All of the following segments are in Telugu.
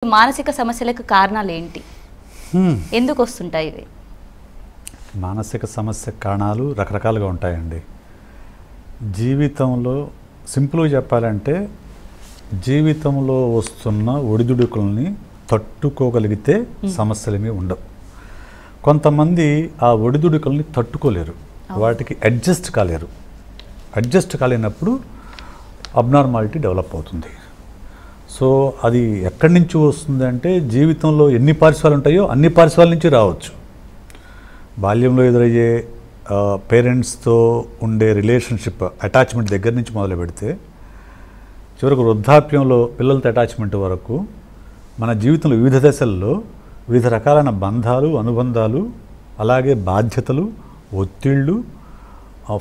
మానసిక సమస్యలకు కారణాలు ఏంటి? ఎందుకు వస్తుంటాయి ఇవి? మానసిక సమస్య కారణాలు రకరకాలుగా ఉంటాయండి. జీవితంలో సింపుల్గా చెప్పాలంటే జీవితంలో వస్తున్న ఒడిదుడుకుల్ని తట్టుకోగలిగితే సమస్యలేమీ ఉండవు. కొంతమంది ఆ ఒడిదుడుకుల్ని తట్టుకోలేరు, వాటికి అడ్జస్ట్ కాలేరు. అడ్జస్ట్ కాలేనప్పుడు అబ్నార్మాలిటీ డెవలప్ అవుతుంది. సో అది ఎక్కడి నుంచి వస్తుంది అంటే జీవితంలో ఎన్ని పార్శ్వాలు ఉంటాయో అన్ని పార్శ్వాల నుంచి రావచ్చు. బాల్యంలో ఎదురయ్యే పేరెంట్స్తో ఉండే రిలేషన్షిప్ అటాచ్మెంట్ దగ్గర నుంచి మొదలు పెడితే చివరకు వృద్ధాప్యంలో పిల్లలతో అటాచ్మెంట్ వరకు మన జీవితంలో వివిధ దశల్లో వివిధ రకాలైన బంధాలు, అనుబంధాలు, అలాగే బాధ్యతలు, ఒత్తిళ్ళు,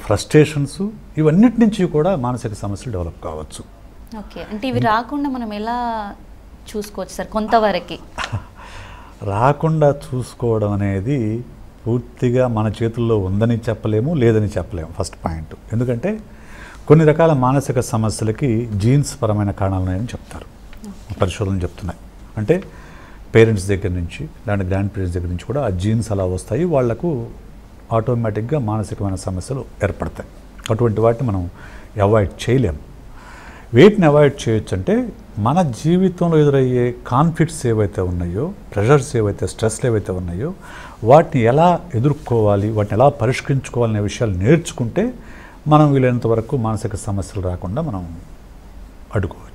ఫ్రస్ట్రేషన్స్, ఇవన్నిటి నుంచి కూడా మానసిక సమస్యలు డెవలప్ కావచ్చు. ఓకే, అంటే ఇవి రాకుండా మనం ఎలా చూసుకోవచ్చు సార్? కొంతవరకు రాకుండా చూసుకోవడం అనేది పూర్తిగా మన చేతుల్లో ఉందని చెప్పలేము, లేదని చెప్పలేము. First point. ఎందుకంటే కొన్ని రకాల మానసిక సమస్యలకి జీన్స్ పరమైన కారణాలు ఉన్నాయని చెప్తారు, పరిశోధనలు చెప్తున్నాయి. అంటే పేరెంట్స్ దగ్గర నుంచి లేదంటే గ్రాండ్ పేరెంట్స్ దగ్గర నుంచి కూడా ఆ జీన్స్ అలా వస్తాయి, వాళ్లకు ఆటోమేటిక్గా మానసికమైన సమస్యలు ఏర్పడతాయి. అటువంటి వాటిని మనం అవాయిడ్ చేయలేము. వీటిని అవాయిడ్ చేయొచ్చు అంటే మన జీవితంలో ఎదురయ్యే కాన్ఫ్లిక్ట్స్ ఏవైతే ఉన్నాయో, ప్రెషర్స్ ఏవైతే, స్ట్రెస్లు ఏవైతే ఉన్నాయో వాటిని ఎలా ఎదుర్కోవాలి, వాటిని ఎలా పరిష్కరించుకోవాలనే విషయాలు నేర్చుకుంటే మనం వీలైనంత వరకు మానసిక సమస్యలు రాకుండా మనం అడ్డుకోవచ్చు.